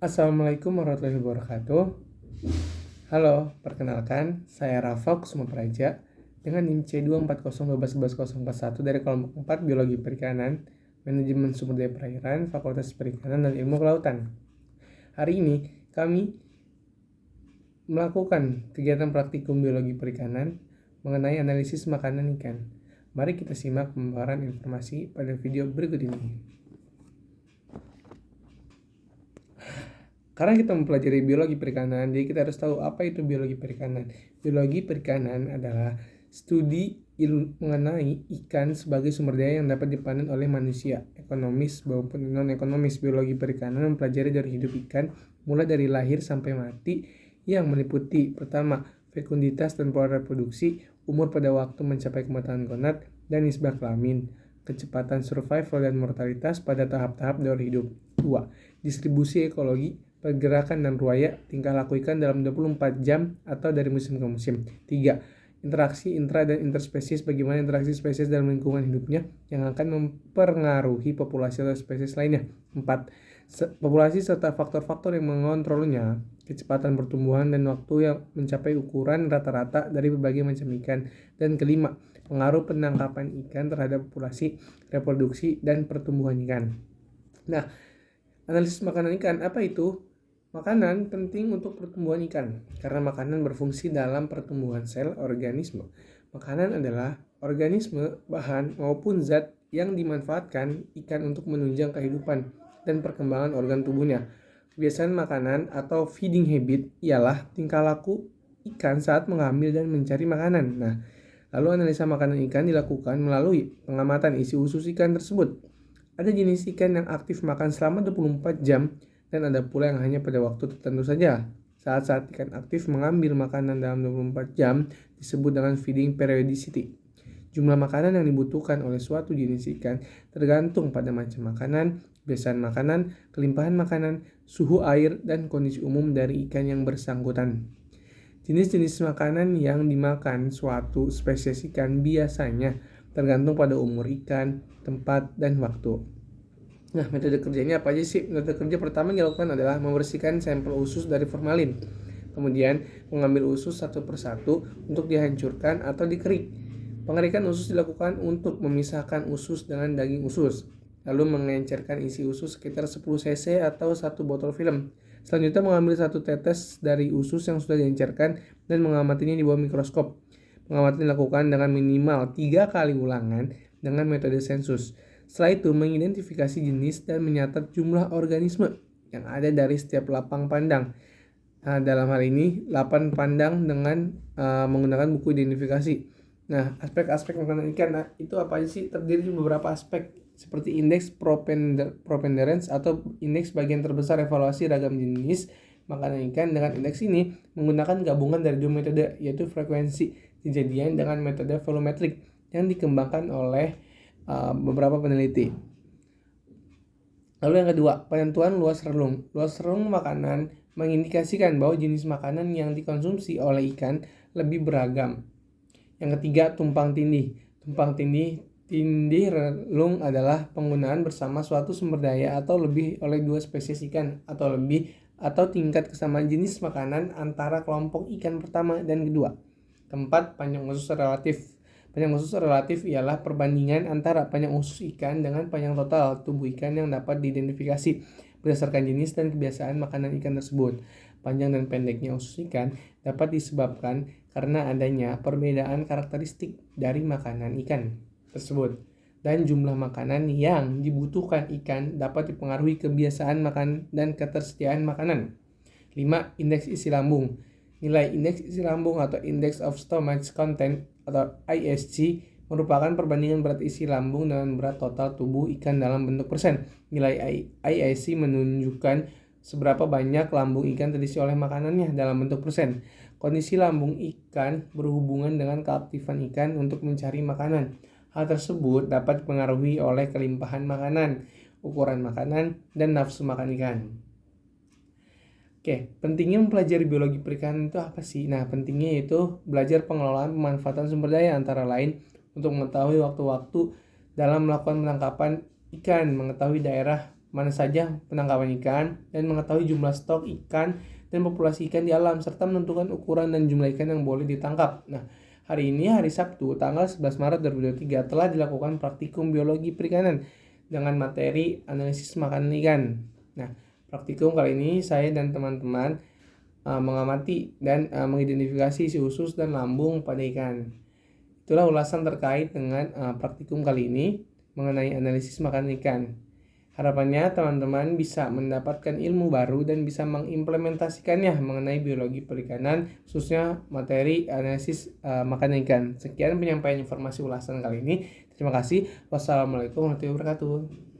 Assalamualaikum warahmatullahi wabarakatuh. Halo, perkenalkan, saya Rafa Kusuma Praja dengan NIM C240121101 dari kelompok 4 Biologi Perikanan, Manajemen Sumber Daya Perairan, Fakultas Perikanan dan Ilmu Kelautan. Hari ini kami melakukan kegiatan praktikum biologi perikanan mengenai analisis makanan ikan. Mari kita simak pemaparan informasi pada video berikut ini. Karena kita mempelajari biologi perikanan, jadi kita harus tahu apa itu biologi perikanan. Biologi perikanan adalah studi mengenai ikan sebagai sumber daya yang dapat dipanen oleh manusia, ekonomis maupun non-ekonomis. Biologi perikanan mempelajari dari hidup ikan, mulai dari lahir sampai mati, yang meliputi pertama, fekunditas dan pola reproduksi, umur pada waktu mencapai kematangan gonad, dan nisbah kelamin, kecepatan survival dan mortalitas pada tahap-tahap dari hidup. 2. Distribusi ekologi, pergerakan dan ruaya, tingkah laku ikan dalam 24 jam atau dari musim ke musim. 3. Interaksi intra dan interspesies, bagaimana interaksi spesies dalam lingkungan hidupnya yang akan mempengaruhi populasi atau spesies lainnya. 4. Populasi serta faktor-faktor yang mengontrolnya, kecepatan pertumbuhan dan waktu yang mencapai ukuran rata-rata dari berbagai macam ikan. Dan kelima, pengaruh penangkapan ikan terhadap populasi, reproduksi, dan pertumbuhan ikan. Nah, analisis makanan ikan, apa itu? Makanan penting untuk pertumbuhan ikan, karena makanan berfungsi dalam pertumbuhan sel organisme. Makanan adalah organisme, bahan, maupun zat yang dimanfaatkan ikan untuk menunjang kehidupan dan perkembangan organ tubuhnya. Kebiasaan makanan atau feeding habit ialah tingkah laku ikan saat mengambil dan mencari makanan. Nah, lalu analisa makanan ikan dilakukan melalui pengamatan isi usus ikan tersebut. Ada jenis ikan yang aktif makan selama 24 jam, dan ada pula yang hanya pada waktu tertentu saja. Saat-saat ikan aktif mengambil makanan dalam 24 jam disebut dengan feeding periodicity. Jumlah makanan yang dibutuhkan oleh suatu jenis ikan tergantung pada macam makanan, kebiasaan makanan, kelimpahan makanan, suhu air, dan kondisi umum dari ikan yang bersangkutan. Jenis-jenis makanan yang dimakan suatu spesies ikan biasanya tergantung pada umur ikan, tempat, dan waktu. Nah, metode kerjanya apa aja sih? Metode kerja pertama yang dilakukan adalah membersihkan sampel usus dari formalin. Kemudian, mengambil usus satu persatu untuk dihancurkan atau dikerik. Pengerikan usus dilakukan untuk memisahkan usus dengan daging usus. Lalu mengencerkan isi usus sekitar 10 cc atau 1 botol film. Selanjutnya mengambil 1 tetes dari usus yang sudah diencerkan dan mengamatinya di bawah mikroskop. Pengamatan dilakukan dengan minimal 3 kali ulangan dengan metode sensus. Setelah itu mengidentifikasi jenis dan menyatat jumlah organisme yang ada dari setiap lapang pandang. Dalam hal ini 8 pandang dengan menggunakan buku identifikasi. Nah, aspek-aspek makanan ikan itu apa aja sih? Terdiri dari beberapa aspek seperti indeks propenderance atau indeks bagian terbesar evaluasi ragam jenis makanan ikan. Dengan indeks ini menggunakan gabungan dari 2 metode, yaitu frekuensi kejadian dengan metode volumetrik yang dikembangkan oleh beberapa peneliti. Lalu yang kedua, penentuan luas relung. Luas relung makanan mengindikasikan bahwa jenis makanan yang dikonsumsi oleh ikan lebih beragam. Yang ketiga, tumpang tindih. Tumpang tindih relung adalah penggunaan bersama suatu sumber daya atau lebih oleh 2 spesies ikan atau lebih, atau tingkat kesamaan jenis makanan antara kelompok ikan pertama dan kedua. Keempat, panjang usus relatif. Panjang usus relatif ialah perbandingan antara panjang usus ikan dengan panjang total tubuh ikan yang dapat diidentifikasi berdasarkan jenis dan kebiasaan makanan ikan tersebut. Panjang dan pendeknya usus ikan dapat disebabkan karena adanya perbedaan karakteristik dari makanan ikan tersebut. Dan jumlah makanan yang dibutuhkan ikan dapat dipengaruhi kebiasaan makan dan ketersediaan makanan. 5. Indeks isi lambung. Nilai indeks isi lambung atau Index of Stomach Content atau ISC merupakan perbandingan berat isi lambung dengan berat total tubuh ikan dalam bentuk persen. Nilai ISC menunjukkan seberapa banyak lambung ikan terisi oleh makanannya dalam bentuk persen. Kondisi lambung ikan berhubungan dengan keaktifan ikan untuk mencari makanan. Hal tersebut dapat dipengaruhi oleh kelimpahan makanan, ukuran makanan, dan nafsu makan ikan. Oke, pentingnya mempelajari biologi perikanan itu apa sih? Nah, pentingnya yaitu belajar pengelolaan pemanfaatan sumber daya antara lain untuk mengetahui waktu-waktu dalam melakukan penangkapan ikan, mengetahui daerah mana saja penangkapan ikan, dan mengetahui jumlah stok ikan dan populasi ikan di alam, serta menentukan ukuran dan jumlah ikan yang boleh ditangkap. Nah, hari ini, hari Sabtu, tanggal 11 Maret 2023, telah dilakukan praktikum biologi perikanan dengan materi analisis makanan ikan. Nah, praktikum kali ini saya dan teman-teman mengamati dan mengidentifikasi isi usus dan lambung pada ikan. Itulah ulasan terkait dengan praktikum kali ini mengenai analisis makanan ikan. Harapannya teman-teman bisa mendapatkan ilmu baru dan bisa mengimplementasikannya mengenai biologi perikanan, khususnya materi analisis makanan ikan. Sekian penyampaian informasi ulasan kali ini. Terima kasih. Wassalamualaikum warahmatullahi wabarakatuh.